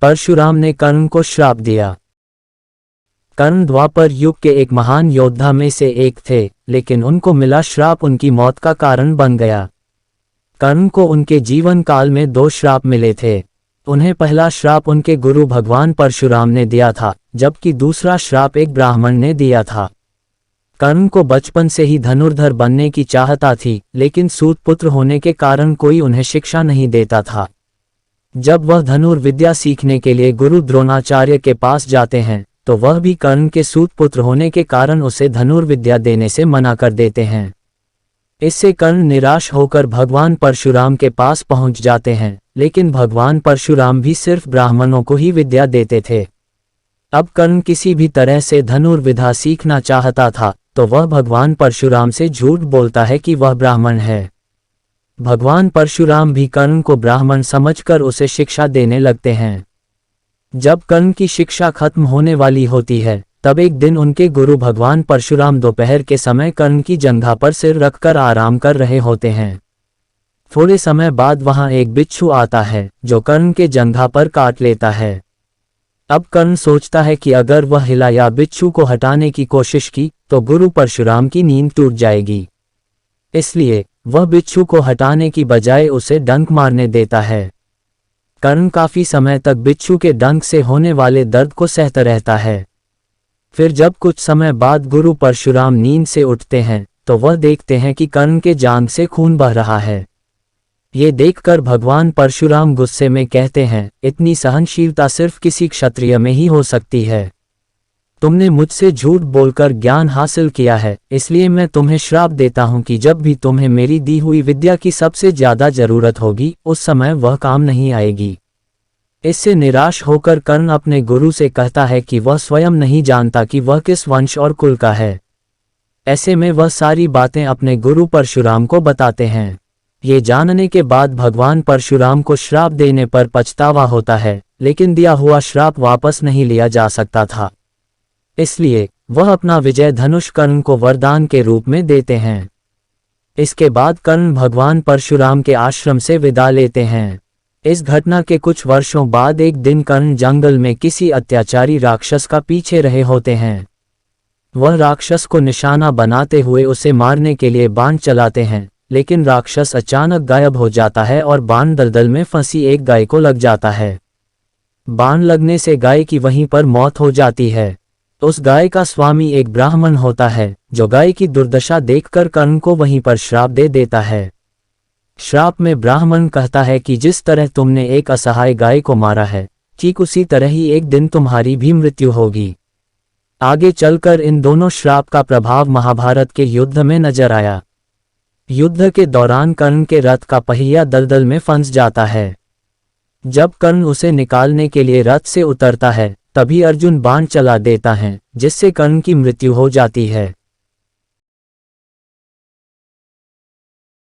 परशुराम ने कर्ण को श्राप दिया। कर्ण द्वापर युग के एक महान योद्धा में से एक थे, लेकिन उनको मिला श्राप उनकी मौत का कारण बन गया। कर्ण को उनके जीवन काल में 2 श्राप मिले थे। उन्हें पहला श्राप उनके गुरु भगवान परशुराम ने दिया था, जबकि दूसरा श्राप एक ब्राह्मण ने दिया था। कर्ण को बचपन से ही धनुर्धर बनने की चाहता थी, लेकिन सूत पुत्र होने के कारण कोई उन्हें शिक्षा नहीं देता था। जब वह धनुर्विद्या सीखने के लिए गुरु द्रोणाचार्य के पास जाते हैं, तो वह भी कर्ण के सूत पुत्र होने के कारण उसे धनुर्विद्या देने से मना कर देते हैं। इससे कर्ण निराश होकर भगवान परशुराम के पास पहुंच जाते हैं, लेकिन भगवान परशुराम भी सिर्फ ब्राह्मणों को ही विद्या देते थे। अब कर्ण किसी भी तरह से धनुर्विद्या सीखना चाहता था, तो वह भगवान परशुराम से झूठ बोलता है कि वह ब्राह्मण है। भगवान परशुराम भी कर्ण को ब्राह्मण समझकर उसे शिक्षा देने लगते हैं। जब कर्ण की शिक्षा खत्म होने वाली होती है, तब एक दिन उनके गुरु भगवान परशुराम दोपहर के समय कर्ण की जंघा पर सिर रखकर आराम कर रहे होते हैं। थोड़े समय बाद वहां एक बिच्छू आता है, जो कर्ण के जंघा पर काट लेता है। अब कर्ण सोचता है कि अगर वह हिला या बिच्छू को हटाने की कोशिश की, तो गुरु परशुराम की नींद टूट जाएगी। इसलिए वह बिच्छू को हटाने की बजाय उसे डंक मारने देता है। कर्ण काफी समय तक बिच्छू के डंक से होने वाले दर्द को सहता रहता है। फिर जब कुछ समय बाद गुरु परशुराम नींद से उठते हैं, तो वह देखते हैं कि कर्ण के जांघ से खून बह रहा है। ये देखकर भगवान परशुराम गुस्से में कहते हैं, इतनी सहनशीलता सिर्फ किसी क्षत्रिय में ही हो सकती है। तुमने मुझसे झूठ बोलकर ज्ञान हासिल किया है, इसलिए मैं तुम्हें श्राप देता हूं कि जब भी तुम्हें मेरी दी हुई विद्या की सबसे ज्यादा जरूरत होगी, उस समय वह काम नहीं आएगी। इससे निराश होकर कर्ण अपने गुरु से कहता है कि वह स्वयं नहीं जानता कि वह किस वंश और कुल का है। ऐसे में वह सारी बातें अपने गुरु परशुराम को बताते हैं। ये जानने के बाद भगवान परशुराम को श्राप देने पर पछतावा होता है, लेकिन दिया हुआ श्राप वापस नहीं लिया जा सकता था। इसलिए वह अपना विजय धनुष कर्ण को वरदान के रूप में देते हैं। इसके बाद कर्ण भगवान परशुराम के आश्रम से विदा लेते हैं। इस घटना के कुछ वर्षों बाद एक दिन कर्ण जंगल में किसी अत्याचारी राक्षस का पीछे रहे होते हैं। वह राक्षस को निशाना बनाते हुए उसे मारने के लिए बाण चलाते हैं, लेकिन राक्षस अचानक गायब हो जाता है और बाण दलदल में फंसी एक गाय को लग जाता है। बाण लगने से गाय की वहीं पर मौत हो जाती है। उस गाय का स्वामी एक ब्राह्मण होता है, जो गाय की दुर्दशा देखकर कर्ण को वहीं पर श्राप दे देता है। श्राप में ब्राह्मण कहता है कि जिस तरह तुमने एक असहाय गाय को मारा है, ठीक उसी तरह ही एक दिन तुम्हारी भी मृत्यु होगी। आगे चलकर इन दोनों श्राप का प्रभाव महाभारत के युद्ध में नजर आया। युद्ध के दौरान कर्ण के रथ का पहिया दलदल में फंस जाता है। जब कर्ण उसे निकालने के लिए रथ से उतरता है, तभी अर्जुन बाण चला देता है, जिससे कर्ण की मृत्यु हो जाती है।